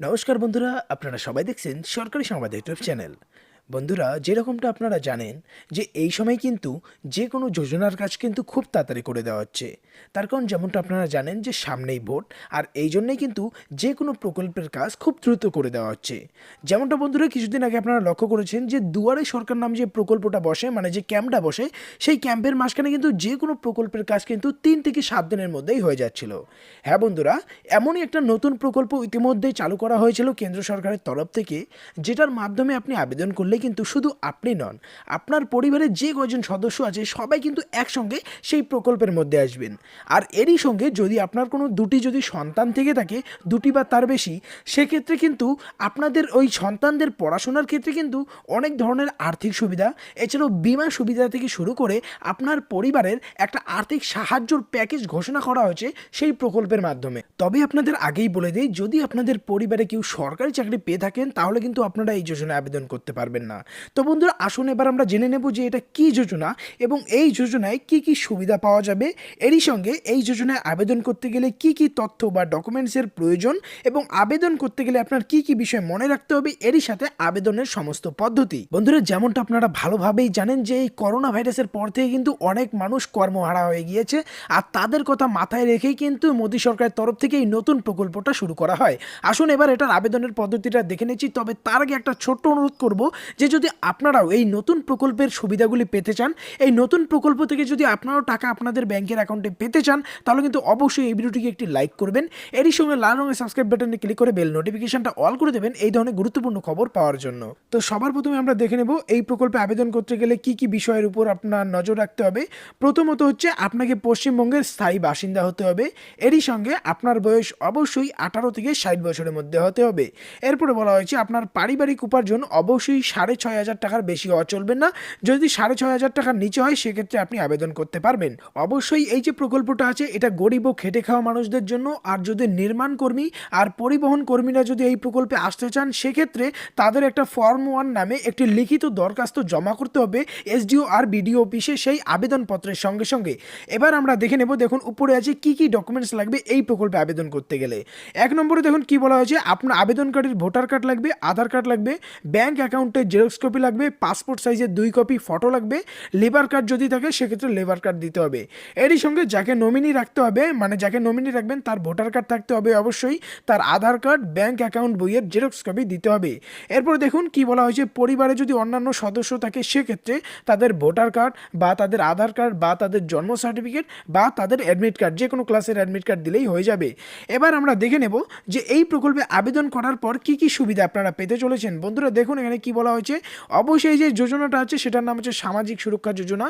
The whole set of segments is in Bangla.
নমস্কার বন্ধুরা, আপনারা সবাই দেখছেন সরকারি সংবাদ ইউটিউব চ্যানেল। বন্ধুরা, যেরকমটা আপনারা জানেন যে এই সময় কিন্তু যে কোনো যোজনার কাজ কিন্তু খুব তাড়াতাড়ি করে দেওয়া হচ্ছে। তার কারণ যেমনটা আপনারা জানেন যে সামনেই ভোট, আর এই জন্যই কিন্তু যে কোনো প্রকল্পের কাজ খুব দ্রুত করে দেওয়া হচ্ছে। যেমনটা বন্ধুরা কিছুদিন আগে আপনারা লক্ষ্য করেছেন যে দুয়ারে সরকার নামে যে প্রকল্পটা বসে, মানে যে ক্যাম্পটা বসে, সেই ক্যাম্পের মাঝখানে কিন্তু যে কোনো প্রকল্পের কাজ কিন্তু 3 থেকে 7 দিনের মধ্যেই হয়ে যাচ্ছিল। হ্যাঁ বন্ধুরা, এমনই একটা নতুন প্রকল্প ইতিমধ্যেই চালু করা হয়েছিল কেন্দ্র সরকারের তরফ থেকে, যেটার মাধ্যমে আপনি আবেদন করলে কিন্তু শুধু আপনি নন, আপনার পরিবারের যে কয়জন সদস্য আছে সবাই কিন্তু একসঙ্গে সেই প্রকল্পের মধ্যে আসবেন। আর এরই সঙ্গে যদি আপনার কোনো যদি সন্তান থেকে থাকে, দুটি বা তার বেশি, সেক্ষেত্রে কিন্তু আপনাদের ওই সন্তানদের পড়াশোনার ক্ষেত্রে কিন্তু অনেক ধরনের আর্থিক সুবিধা, এছাড়াও বিমা সুবিধা থেকে শুরু করে আপনার পরিবারের একটা আর্থিক সাহায্যর প্যাকেজ ঘোষণা করা হয়েছে সেই প্রকল্পের মাধ্যমে। তবে আপনাদের আগেই বলে দিই, যদি আপনাদের পরিবারে কেউ সরকারি চাকরি পেয়ে থাকেন তাহলে কিন্তু আপনারা এই যোজনায় আবেদন করতে পারবেন না। তো বন্ধুরা, আসুন এবার আমরা জেনে নেব যে এটা কি যোজনা এবং এই যোজনায় কি কি সুবিধা পাওয়া যাবে। এরই সঙ্গে এই যোজনায় আবেদন করতে গেলে কি কি তথ্য বা ডকুমেন্টসের প্রয়োজন এবং আবেদন করতে গেলে আপনার কি কি বিষয় মনে রাখতে হবে, এরই সাথে আবেদনের সমস্ত পদ্ধতি। বন্ধুরা, যেমনটা আপনারা ভালোভাবেই জানেন যে এই করোনা ভাইরাসের পর থেকে কিন্তু অনেক মানুষ কর্মহারা হয়ে গিয়েছে, আর তাদের কথা মাথায় রেখেই কিন্তু মোদী সরকারের তরফ থেকে এই নতুন প্রকল্পটা শুরু করা হয়। আসুন এবার এটার আবেদনের পদ্ধতিটা দেখে নিচ্ছি। তবে তার আগে একটা ছোট্ট অনুরোধ করব যে যদি আপনারাও এই নতুন প্রকল্পের সুবিধাগুলি পেতে চান, এই নতুন প্রকল্প থেকে যদি আপনারাও টাকা আপনাদের ব্যাংকের অ্যাকাউন্টে পেতে চান, তাহলে কিন্তু অবশ্যই এই ভিডিওটিকে একটি লাইক করবেন। এরই সঙ্গে লাল রঙের সাবস্ক্রাইব বাটনে ক্লিক করে বেল নোটিফিকেশনটা অল করে দেবেন এই ধরনের গুরুত্বপূর্ণ খবর পাওয়ার জন্য। তো সবার প্রথমে আমরা দেখে নেব এই প্রকল্পে আবেদন করতে গেলে কি কি বিষয়ের উপর আপনার নজর রাখতে হবে। প্রথমত হচ্ছে আপনাকে পশ্চিমবঙ্গের স্থায়ী বাসিন্দা হতে হবে। এরই সঙ্গে আপনার বয়স অবশ্যই 18 থেকে 60 বছরের মধ্যে হতে হবে। এরপরে বলা হয়েছে আপনার পারিবারিক উপার্জন অবশ্যই 6,500 টাকার বেশি হওয়া চলবে না। যদি 6,500 টাকার নিচে হয় সেক্ষেত্রে আপনি আবেদন করতে পারবেন। অবশ্যই এই যে প্রকল্পটা আছে এটা গরিব ও খেটে খাওয়া মানুষদের জন্য। আর যদি নির্মাণ কর্মী আর পরিবহন কর্মীরা যদি এই প্রকল্পে আসতে চান, সেক্ষেত্রে তাদের একটা ফর্ম 1 নামে একটি লিখিত দরখাস্ত জমা করতে হবে এসডিও আর বিডিও অফিসে সেই আবেদনপত্রের সঙ্গে সঙ্গে। এবার আমরা দেখে নেব, দেখুন উপরে আছে কি কি ডকুমেন্টস লাগবে এই প্রকল্পে আবেদন করতে গেলে। 1 নম্বরে দেখুন কি বলা হয়েছে, আপনার আবেদনকারীর ভোটার কার্ড লাগবে, আধার কার্ড লাগবে, ব্যাংক অ্যাকাউন্টের জেরক্স কপি লাগবে, পাসপোর্ট সাইজের 2 কপি ফটো লাগবে, লেবার কার্ড যদি থাকে সেক্ষেত্রে লেবার কার্ড দিতে হবে। এরই সঙ্গে যাকে নমিনি রাখতে হবে, মানে যাকে নমিনি রাখবেন তার ভোটার কার্ড থাকতে হবে অবশ্যই, তার আধার কার্ড, ব্যাংক অ্যাকাউন্ট বইয়ের জেরক্স কপি দিতে হবে। এরপর দেখুন কি বলা হয়েছে, পরিবারে যদি অন্যান্য সদস্য থাকে সেক্ষেত্রে তাদের ভোটার কার্ড বা তাদের আধার কার্ড বা তাদের জন্ম সার্টিফিকেট বা তাদের অ্যাডমিট কার্ড, যে কোনো ক্লাসের অ্যাডমিট কার্ড দিলেই হয়ে যাবে। এবার আমরা দেখে নেব যে এই প্রকল্পে আবেদন করার পর কি কি সুবিধা আপনারা পেতে চলেছেন। বন্ধুরা দেখুন এখানে কি বলা হয়েছে, অবশ্যই যে যোজনাটা আছে সেটার নাম হচ্ছে সামাজিক সুরক্ষা যোজনা।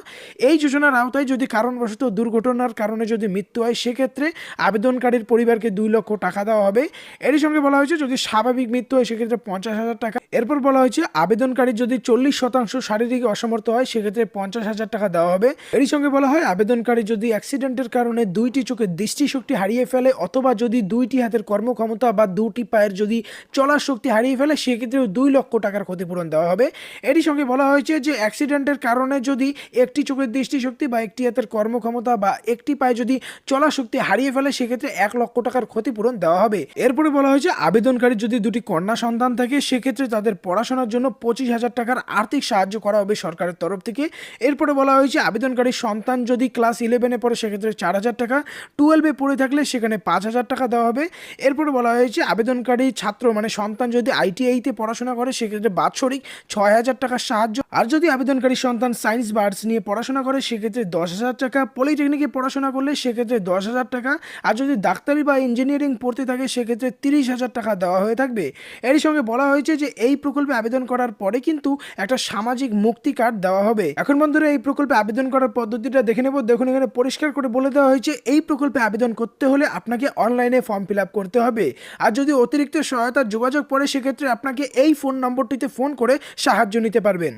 এই যোজনার আওতায় যদি কারণবশত দুর্ঘটনার কারণে যদি মৃত্যু হয় সেক্ষেত্রে আবেদনকারীর পরিবারকে 2 লক্ষ টাকা দেওয়া হবে। এরই সঙ্গে বলা হয়েছে যদি স্বাভাবিক মৃত্যু হয় সেক্ষেত্রে 50,000 টাকা। এরপর বলা হয়েছে আবেদনকারী যদি 40% শারীরিক অসমর্থ হয় সেক্ষেত্রে 50,000 টাকা দেওয়া হবে। এরই সঙ্গে বলা হয় আবেদনকারী যদি অ্যাক্সিডেন্টের কারণে 2টি চোখের দৃষ্টিশক্তি হারিয়ে ফেলে অথবা যদি 2টি হাতের কর্মক্ষমতা বা 2টি পায়ের যদি চলার শক্তি হারিয়ে ফেলে সেক্ষেত্রেও 2 লক্ষ টাকার ক্ষতিপূরণ দেওয়া হবে। এরই সঙ্গে বলা হয়েছে যে অ্যাক্সিডেন্টের কারণে যদি একটি চোখের দৃষ্টিশক্তি বা একটি হাতের কর্মক্ষমতা বা একটি পায়ে যদি চলার শক্তি হারিয়ে ফেলে সেক্ষেত্রে 1 লক্ষ টাকার ক্ষতিপূরণ দেওয়া হবে। এরপরে বলা হয়েছে আবেদনকারী যদি 2টি কন্যা সন্তান থাকে সেক্ষেত্রে তাদের পড়াশোনার জন্য 25,000 টাকার আর্থিক সাহায্য করা হবে সরকারের তরফ থেকে। এরপরে বলা হয়েছে আবেদনকারীর সন্তান যদি ক্লাস 11-এ পড়ে সেক্ষেত্রে 4,000 টাকা, 12-এ পড়ে থাকলে সেখানে 5,000 টাকা দেওয়া হবে। এরপরে বলা হয়েছে আবেদনকারী ছাত্র মানে সন্তান যদি আইটিআইতে পড়াশোনা করে সেক্ষেত্রে বাৎসরিক 6,000 টাকার সাহায্য। আর যদি আবেদনকারী সন্তান সায়েন্স বা আর্টস নিয়ে পড়াশোনা করে সেক্ষেত্রে 10,000 টাকা, পলিটেকনিকে পড়াশোনা করলে সেক্ষেত্রে 10,000 টাকা, আর যদি ডাক্তারি বা ইঞ্জিনিয়ারিং পড়তে থাকে সেক্ষেত্রে 30,000 টাকা দেওয়া হয়ে থাকবে। এরই সঙ্গে বলা হয়েছে যে এই প্রকল্পে আবেদন করার পরে কিন্তু একটা সামাজিক মুক্তি কার্ড দেওয়া হবে। এখন বন্ধুরা এই প্রকল্পে আবেদন করার পদ্ধতিটা দেখে নেব। দেখুন এখানে পরিষ্কার করে বলে দেওয়া হয়েছে এই প্রকল্পে আবেদন করতে হলে আপনাকে অনলাইনে ফর্ম ফিল আপ করতে হবে। আর যদি অতিরিক্ত সহায়তার যোগাযোগ পড়ে সেক্ষেত্রে আপনাকে এই ফোন নম্বরটিতে ফোন করে সাহায্য নিতে পারবেন।